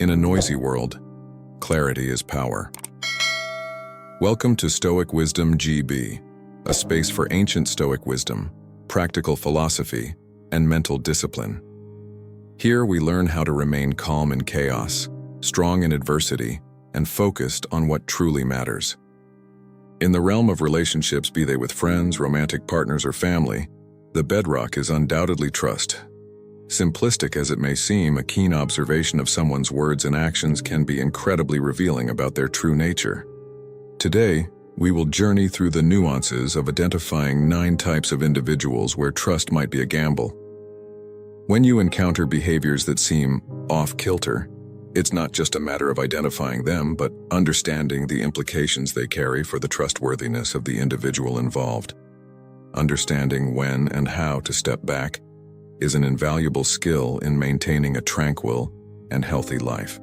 In a noisy world, clarity is power. Welcome to Stoic Wisdom GB, a space for ancient Stoic wisdom, practical philosophy, and mental discipline. Here we learn how to remain calm in chaos, strong in adversity, and focused on what truly matters. In the realm of relationships, be they with friends, romantic partners, or family, the bedrock is undoubtedly trust. Simplistic as it may seem, a keen observation of someone's words and actions can be incredibly revealing about their true nature. Today, we will journey through the nuances of identifying 9 types of individuals where trust might be a gamble. When you encounter behaviors that seem off-kilter, it's not just a matter of identifying them, but understanding the implications they carry for the trustworthiness of the individual involved. Understanding when and how to step back is an invaluable skill in maintaining a tranquil and healthy life.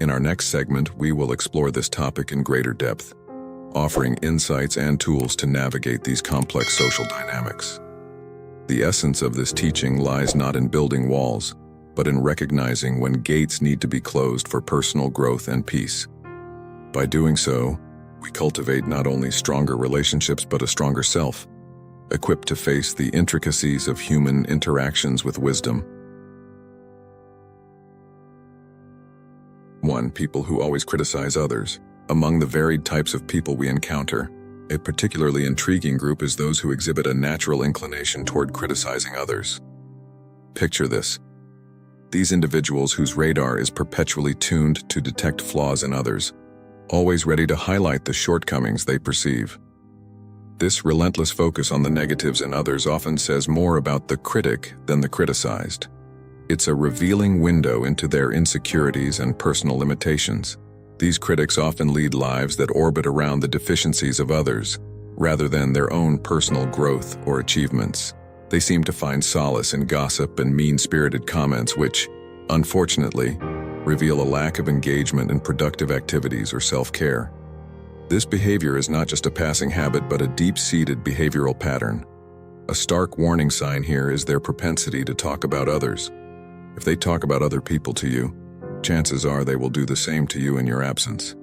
In our next segment, we will explore this topic in greater depth, offering insights and tools to navigate these complex social dynamics. The essence of this teaching lies not in building walls, but in recognizing when gates need to be closed for personal growth and peace. By doing so, we cultivate not only stronger relationships but a stronger self, equipped to face the intricacies of human interactions with wisdom. 1. People who always criticize others. Among the varied types of people we encounter, a particularly intriguing group is those who exhibit a natural inclination toward criticizing others. Picture this. These individuals whose radar is perpetually tuned to detect flaws in others, always ready to highlight the shortcomings they perceive. This relentless focus on the negatives in others often says more about the critic than the criticized. It's a revealing window into their insecurities and personal limitations. These critics often lead lives that orbit around the deficiencies of others, rather than their own personal growth or achievements. They seem to find solace in gossip and mean-spirited comments which, unfortunately, reveal a lack of engagement in productive activities or self-care. This behavior is not just a passing habit but a deep-seated behavioral pattern. A stark warning sign here is their propensity to talk about others. If they talk about other people to you, chances are they will do the same to you in your absence.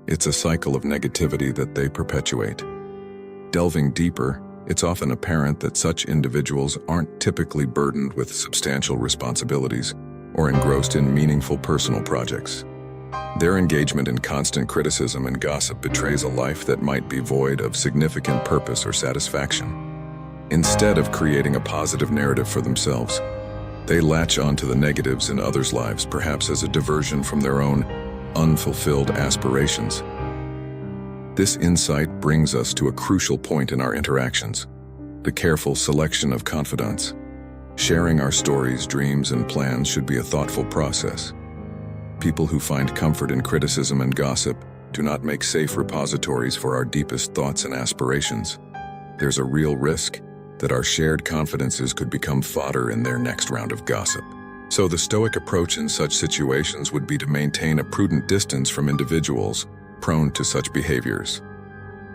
It's a cycle of negativity that they perpetuate. Delving deeper, it's often apparent that such individuals aren't typically burdened with substantial responsibilities or engrossed in meaningful personal projects. Their engagement in constant criticism and gossip betrays a life that might be void of significant purpose or satisfaction. Instead of creating a positive narrative for themselves, they latch onto the negatives in others' lives, perhaps as a diversion from their own unfulfilled aspirations. This insight brings us to a crucial point in our interactions: the careful selection of confidants. Sharing our stories, dreams, and plans should be a thoughtful process. People who find comfort in criticism and gossip do not make safe repositories for our deepest thoughts and aspirations. There's a real risk that our shared confidences could become fodder in their next round of gossip. So the Stoic approach in such situations would be to maintain a prudent distance from individuals prone to such behaviors.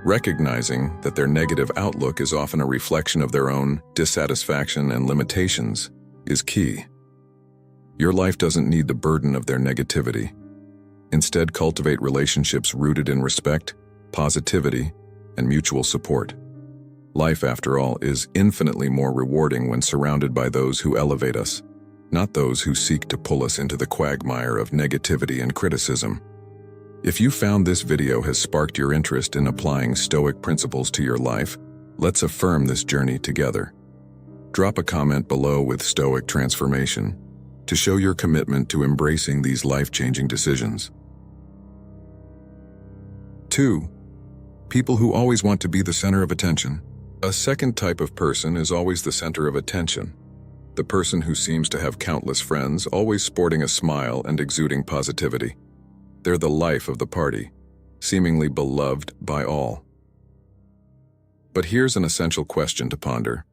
Recognizing that their negative outlook is often a reflection of their own dissatisfaction and limitations is key. Your life doesn't need the burden of their negativity. Instead, cultivate relationships rooted in respect, positivity, and mutual support. Life, after all, is infinitely more rewarding when surrounded by those who elevate us, not those who seek to pull us into the quagmire of negativity and criticism. If you found this video has sparked your interest in applying Stoic principles to your life, let's affirm this journey together. Drop a comment below with Stoic transformation to show your commitment to embracing these life-changing decisions. 2. People who always want to be the center of attention. A second type of person is always the center of attention. The person who seems to have countless friends, always sporting a smile and exuding positivity. They're the life of the party, seemingly beloved by all. But here's an essential question to ponder.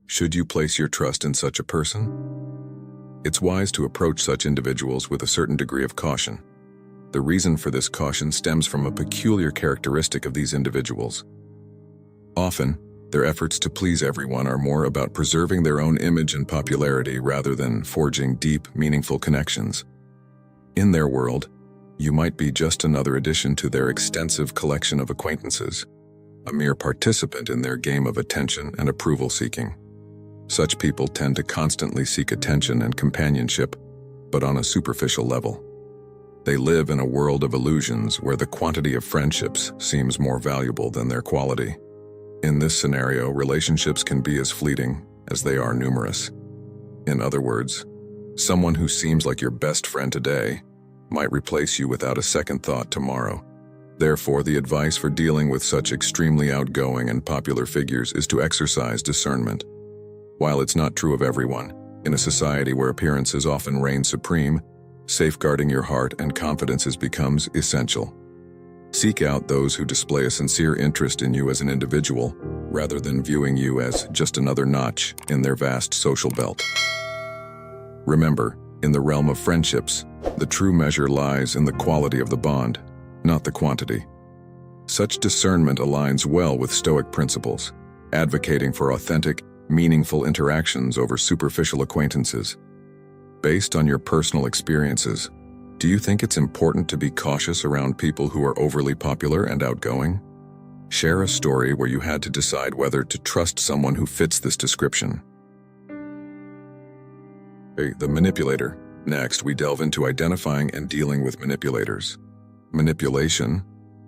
Should you place your trust in such a person? It's wise to approach such individuals with a certain degree of caution. The reason for this caution stems from a peculiar characteristic of these individuals. Often, their efforts to please everyone are more about preserving their own image and popularity rather than forging deep, meaningful connections. In their world, you might be just another addition to their extensive collection of acquaintances, a mere participant in their game of attention and approval seeking. Such people tend to constantly seek attention and companionship, but on a superficial level. They live in a world of illusions where the quantity of friendships seems more valuable than their quality. In this scenario, relationships can be as fleeting as they are numerous. In other words, someone who seems like your best friend today might replace you without a second thought tomorrow. Therefore, the advice for dealing with such extremely outgoing and popular figures is to exercise discernment. While it's not true of everyone, in a society where appearances often reign supreme, safeguarding your heart and confidences becomes essential. Seek out those who display a sincere interest in you as an individual, rather than viewing you as just another notch in their vast social belt. Remember, in the realm of friendships, the true measure lies in the quality of the bond, not the quantity. Such discernment aligns well with Stoic principles, advocating for authentic, meaningful interactions over superficial acquaintances. Based on your personal experiences, do you think it's important to be cautious around people who are overly popular and outgoing? Share a story where you had to decide whether to trust someone who fits this description. The manipulator. Next, we delve into identifying and dealing with manipulators. Manipulation,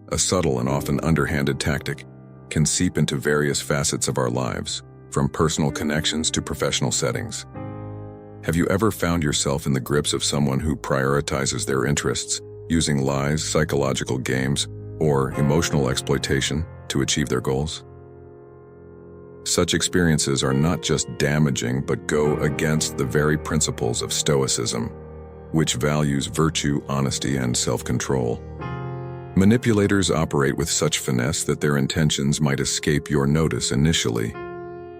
a subtle and often underhanded tactic, can seep into various facets of our lives, from personal connections to professional settings. Have you ever found yourself in the grips of someone who prioritizes their interests, using lies, psychological games, or emotional exploitation to achieve their goals? Such experiences are not just damaging but go against the very principles of Stoicism, which values virtue, honesty, and self-control. Manipulators operate with such finesse that their intentions might escape your notice initially.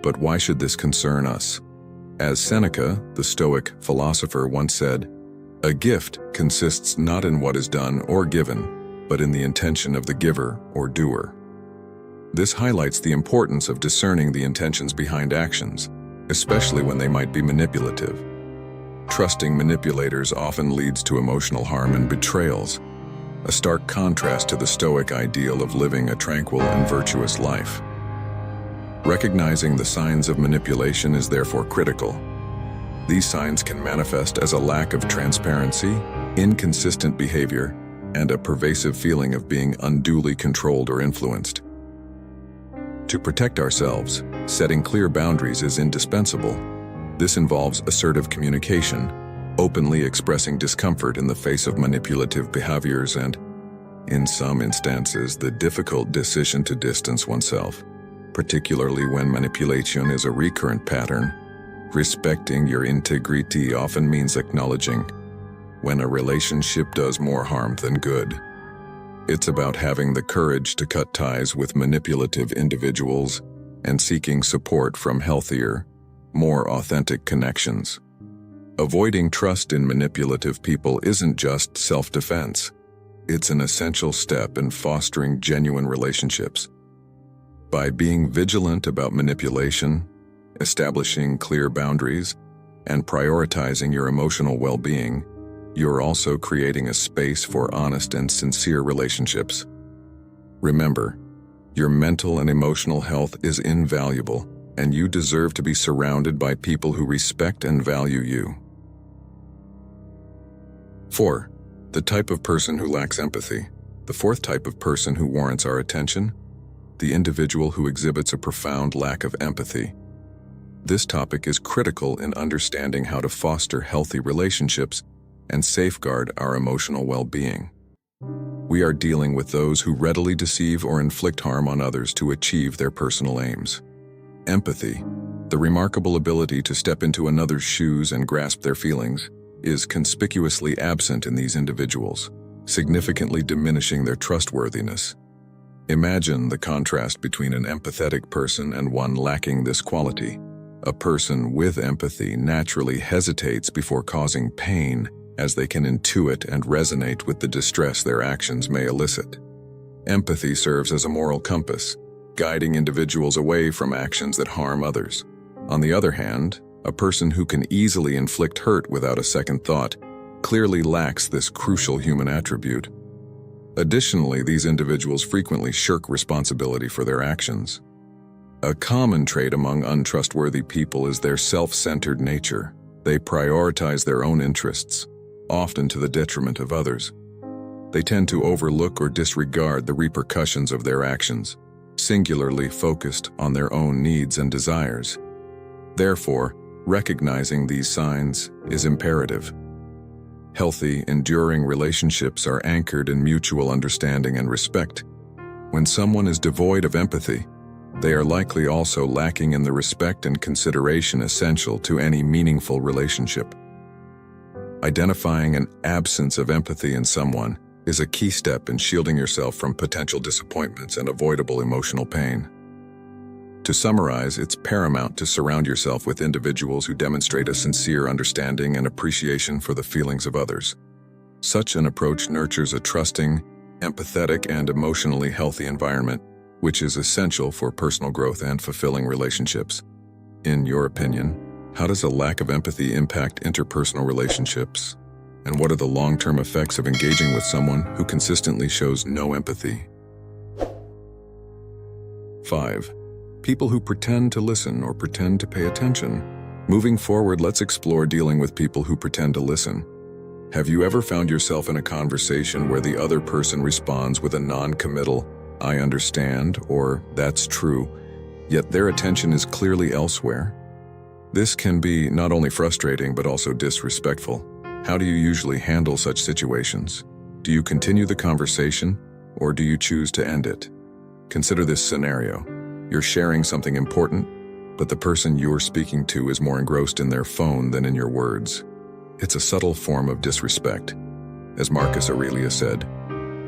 But why should this concern us? As Seneca, the Stoic philosopher, once said, "A gift consists not in what is done or given, but in the intention of the giver or doer." This highlights the importance of discerning the intentions behind actions, especially when they might be manipulative. Trusting manipulators often leads to emotional harm and betrayals, a stark contrast to the Stoic ideal of living a tranquil and virtuous life. Recognizing the signs of manipulation is therefore critical. These signs can manifest as a lack of transparency, inconsistent behavior, and a pervasive feeling of being unduly controlled or influenced. To protect ourselves, setting clear boundaries is indispensable. This involves assertive communication, openly expressing discomfort in the face of manipulative behaviors, and, in some instances, the difficult decision to distance oneself, particularly when manipulation is a recurrent pattern. Respecting your integrity often means acknowledging when a relationship does more harm than good. It's about having the courage to cut ties with manipulative individuals and seeking support from healthier, more authentic connections. Avoiding trust in manipulative people isn't just self-defense. It's an essential step in fostering genuine relationships. By being vigilant about manipulation, establishing clear boundaries, and prioritizing your emotional well-being, you're also creating a space for honest and sincere relationships. Remember, your mental and emotional health is invaluable, and you deserve to be surrounded by people who respect and value you. 4. The type of person who lacks empathy. The fourth type of person who warrants our attention: the individual who exhibits a profound lack of empathy. This topic is critical in understanding how to foster healthy relationships and safeguard our emotional well-being. We are dealing with those who readily deceive or inflict harm on others to achieve their personal aims. Empathy, the remarkable ability to step into another's shoes and grasp their feelings, is conspicuously absent in these individuals, significantly diminishing their trustworthiness. Imagine the contrast between an empathetic person and one lacking this quality. A person with empathy naturally hesitates before causing pain, as they can intuit and resonate with the distress their actions may elicit. Empathy serves as a moral compass, guiding individuals away from actions that harm others. On the other hand, a person who can easily inflict hurt without a second thought clearly lacks this crucial human attribute. Additionally, these individuals frequently shirk responsibility for their actions. A common trait among untrustworthy people is their self-centered nature. They prioritize their own interests, often to the detriment of others. They tend to overlook or disregard the repercussions of their actions, singularly focused on their own needs and desires. Therefore, recognizing these signs is imperative. Healthy, enduring relationships are anchored in mutual understanding and respect. When someone is devoid of empathy, they are likely also lacking in the respect and consideration essential to any meaningful relationship. Identifying an absence of empathy in someone is a key step in shielding yourself from potential disappointments and avoidable emotional pain. To summarize, it's paramount to surround yourself with individuals who demonstrate a sincere understanding and appreciation for the feelings of others. Such an approach nurtures a trusting, empathetic, and emotionally healthy environment, which is essential for personal growth and fulfilling relationships. In your opinion, how does a lack of empathy impact interpersonal relationships? And what are the long-term effects of engaging with someone who consistently shows no empathy? 5. People who pretend to listen or pretend to pay attention. Moving forward, let's explore dealing with people who pretend to listen. Have you ever found yourself in a conversation where the other person responds with a non-committal, "I understand," or "that's true," yet their attention is clearly elsewhere? This can be not only frustrating but also disrespectful. How do you usually handle such situations? Do you continue the conversation, or do you choose to end it? Consider this scenario. You're sharing something important, but the person you're speaking to is more engrossed in their phone than in your words. It's a subtle form of disrespect. As Marcus Aurelius said,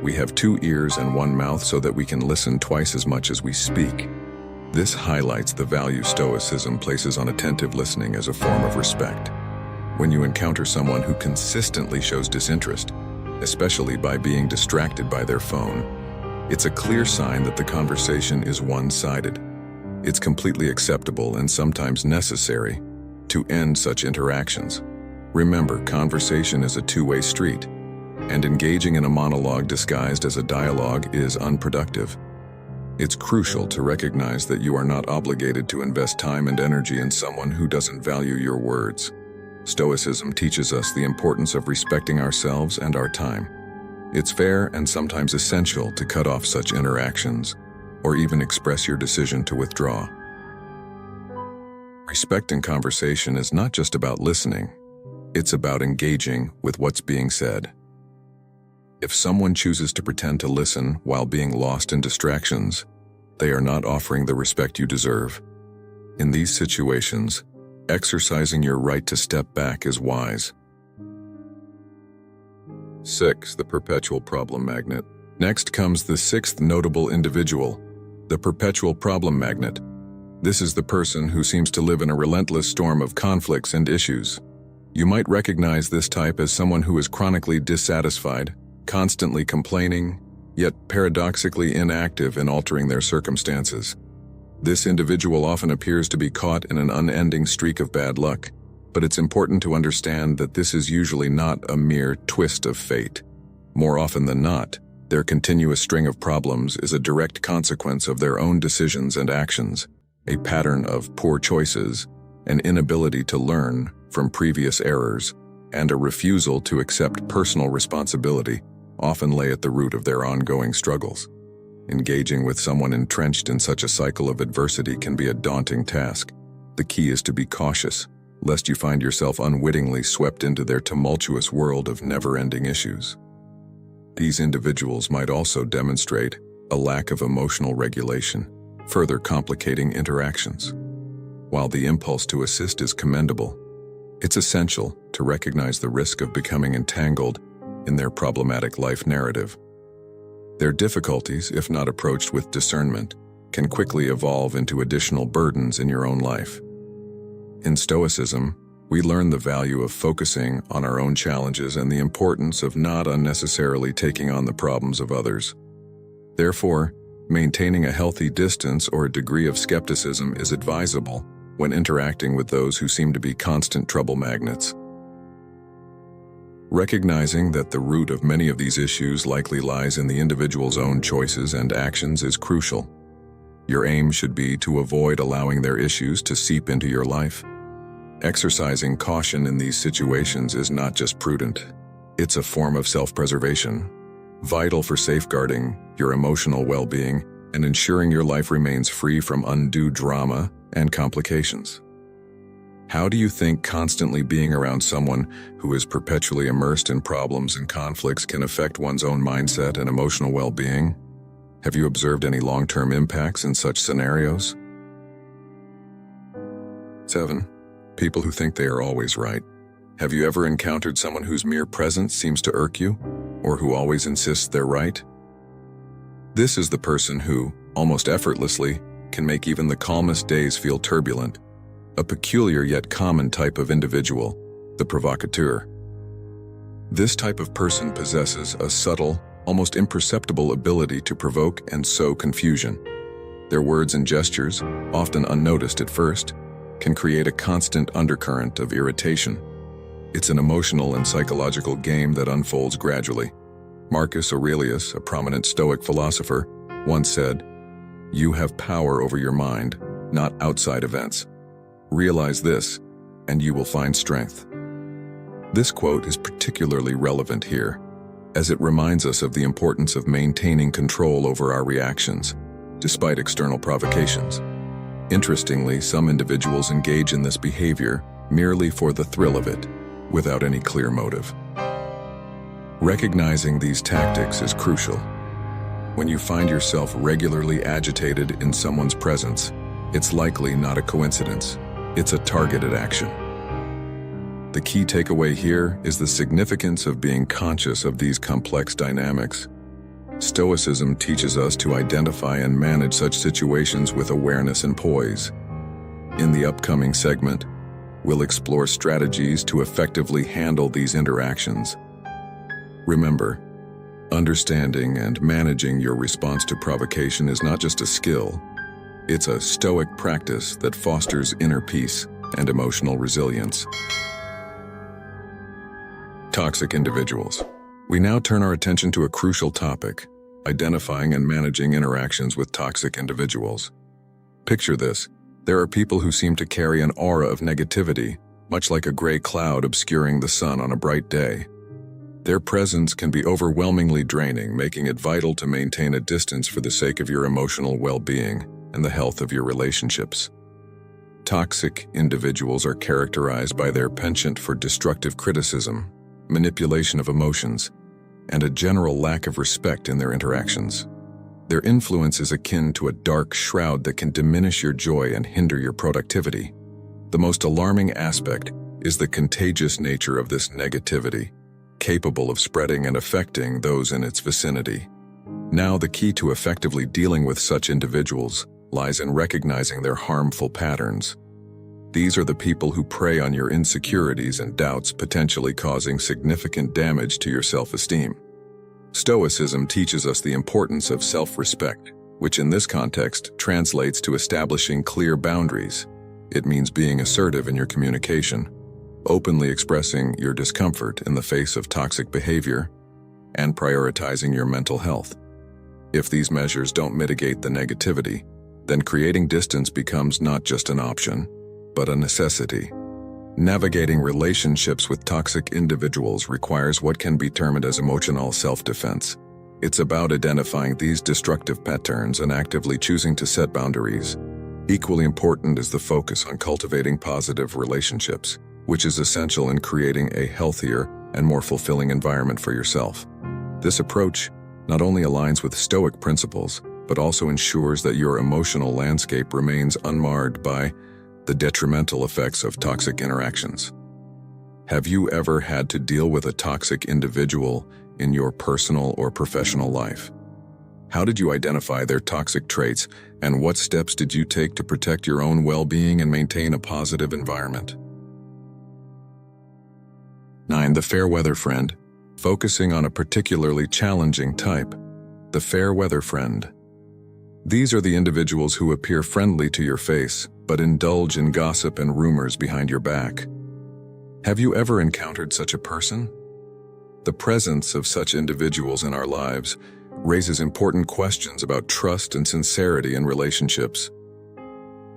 "We have 2 ears and 1 mouth so that we can listen twice as much as we speak." This highlights the value Stoicism places on attentive listening as a form of respect. When you encounter someone who consistently shows disinterest, especially by being distracted by their phone, it's a clear sign that the conversation is one-sided. It's completely acceptable and sometimes necessary to end such interactions. Remember, conversation is a two-way street, and engaging in a monologue disguised as a dialogue is unproductive. It's crucial to recognize that you are not obligated to invest time and energy in someone who doesn't value your words. Stoicism teaches us the importance of respecting ourselves and our time. It's fair and sometimes essential to cut off such interactions, or even express your decision to withdraw. Respect in conversation is not just about listening, it's about engaging with what's being said. If someone chooses to pretend to listen while being lost in distractions, they are not offering the respect you deserve. In these situations, exercising your right to step back is wise. 6. The perpetual problem magnet. Next comes the 6th notable individual, the perpetual problem magnet. This is the person who seems to live in a relentless storm of conflicts and issues. You might recognize this type as someone who is chronically dissatisfied, constantly complaining, yet paradoxically inactive in altering their circumstances. This individual often appears to be caught in an unending streak of bad luck, but it's important to understand that this is usually not a mere twist of fate. More often than not, their continuous string of problems is a direct consequence of their own decisions and actions, a pattern of poor choices, an inability to learn from previous errors, and a refusal to accept personal responsibility often lay at the root of their ongoing struggles. Engaging with someone entrenched in such a cycle of adversity can be a daunting task. The key is to be cautious, lest you find yourself unwittingly swept into their tumultuous world of never-ending issues. These individuals might also demonstrate a lack of emotional regulation, further complicating interactions. While the impulse to assist is commendable, it's essential to recognize the risk of becoming entangled in their problematic life narrative. Their difficulties, if not approached with discernment, can quickly evolve into additional burdens in your own life. In Stoicism, we learn the value of focusing on our own challenges and the importance of not unnecessarily taking on the problems of others. Therefore, maintaining a healthy distance or a degree of skepticism is advisable when interacting with those who seem to be constant trouble magnets. Recognizing that the root of many of these issues likely lies in the individual's own choices and actions is crucial. Your aim should be to avoid allowing their issues to seep into your life. Exercising caution in these situations is not just prudent, it's a form of self-preservation, vital for safeguarding your emotional well-being and ensuring your life remains free from undue drama and complications. How do you think constantly being around someone who is perpetually immersed in problems and conflicts can affect one's own mindset and emotional well-being? Have you observed any long-term impacts in such scenarios? 7. People who think they are always right. Have you ever encountered someone whose mere presence seems to irk you, or who always insists they're right? This is the person who, almost effortlessly, can make even the calmest days feel turbulent. A peculiar yet common type of individual, the provocateur. This type of person possesses a subtle, almost imperceptible ability to provoke and sow confusion. Their words and gestures, often unnoticed at first, can create a constant undercurrent of irritation. It's an emotional and psychological game that unfolds gradually. Marcus Aurelius, a prominent Stoic philosopher, once said, "You have power over your mind, not outside events. Realize this, and you will find strength." This quote is particularly relevant here, as it reminds us of the importance of maintaining control over our reactions, despite external provocations. Interestingly, some individuals engage in this behavior merely for the thrill of it, without any clear motive. Recognizing these tactics is crucial. When you find yourself regularly agitated in someone's presence, it's likely not a coincidence. It's a targeted action. The key takeaway here is the significance of being conscious of these complex dynamics. Stoicism teaches us to identify and manage such situations with awareness and poise. In the upcoming segment, we'll explore strategies to effectively handle these interactions. Remember, understanding and managing your response to provocation is not just a skill, it's a Stoic practice that fosters inner peace and emotional resilience. Toxic individuals. We now turn our attention to a crucial topic, identifying and managing interactions with toxic individuals. Picture this. There are people who seem to carry an aura of negativity, much like a gray cloud obscuring the sun on a bright day. Their presence can be overwhelmingly draining, making it vital to maintain a distance for the sake of your emotional well-being and the health of your relationships. Toxic individuals are characterized by their penchant for destructive criticism, manipulation of emotions, and a general lack of respect in their interactions. Their influence is akin to a dark shroud that can diminish your joy and hinder your productivity. The most alarming aspect is the contagious nature of this negativity, capable of spreading and affecting those in its vicinity. Now, the key to effectively dealing with such individuals lies in recognizing their harmful patterns. These are the people who prey on your insecurities and doubts, potentially causing significant damage to your self-esteem. Stoicism teaches us the importance of self-respect, which in this context translates to establishing clear boundaries. It means being assertive in your communication, openly expressing your discomfort in the face of toxic behavior, and prioritizing your mental health. If these measures don't mitigate the negativity, then creating distance becomes not just an option, but a necessity. Navigating relationships with toxic individuals requires what can be termed as emotional self-defense. It's about identifying these destructive patterns and actively choosing to set boundaries. Equally important is the focus on cultivating positive relationships, which is essential in creating a healthier and more fulfilling environment for yourself. This approach not only aligns with Stoic principles, but also ensures that your emotional landscape remains unmarred by the detrimental effects of toxic interactions. Have you ever had to deal with a toxic individual in your personal or professional life? How did you identify their toxic traits, and what steps did you take to protect your own well-being and maintain a positive environment? 9. The fair weather friend. Focusing on a particularly challenging type, the fair weather friend. These are the individuals who appear friendly to your face, but indulge in gossip and rumors behind your back. Have you ever encountered such a person? The presence of such individuals in our lives raises important questions about trust and sincerity in relationships.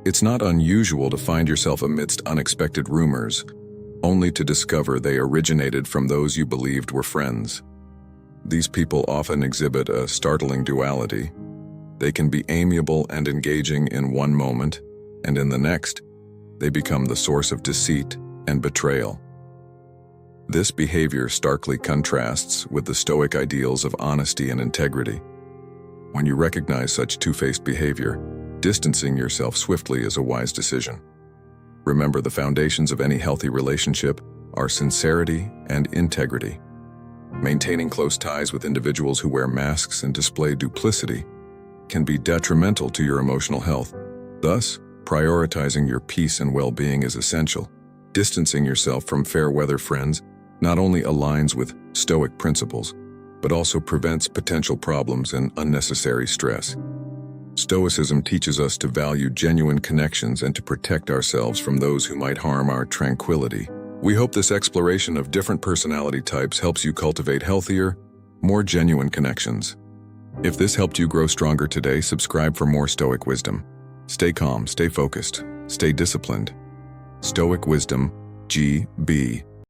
It's not unusual to find yourself amidst unexpected rumors, only to discover they originated from those you believed were friends. These people often exhibit a startling duality. They can be amiable and engaging in one moment, and in the next, they become the source of deceit and betrayal. This behavior starkly contrasts with the Stoic ideals of honesty and integrity. When you recognize such two-faced behavior, distancing yourself swiftly is a wise decision. Remember, the foundations of any healthy relationship are sincerity and integrity. Maintaining close ties with individuals who wear masks and display duplicity can be detrimental to your emotional health. Thus, prioritizing your peace and well-being is essential. Distancing yourself from fair-weather friends not only aligns with Stoic principles, but also prevents potential problems and unnecessary stress. Stoicism teaches us to value genuine connections and to protect ourselves from those who might harm our tranquility. We hope this exploration of different personality types helps you cultivate healthier, more genuine connections. If this helped you grow stronger today, subscribe for more Stoic wisdom. Stay calm, stay focused, stay disciplined. Stoic Wisdom, GB.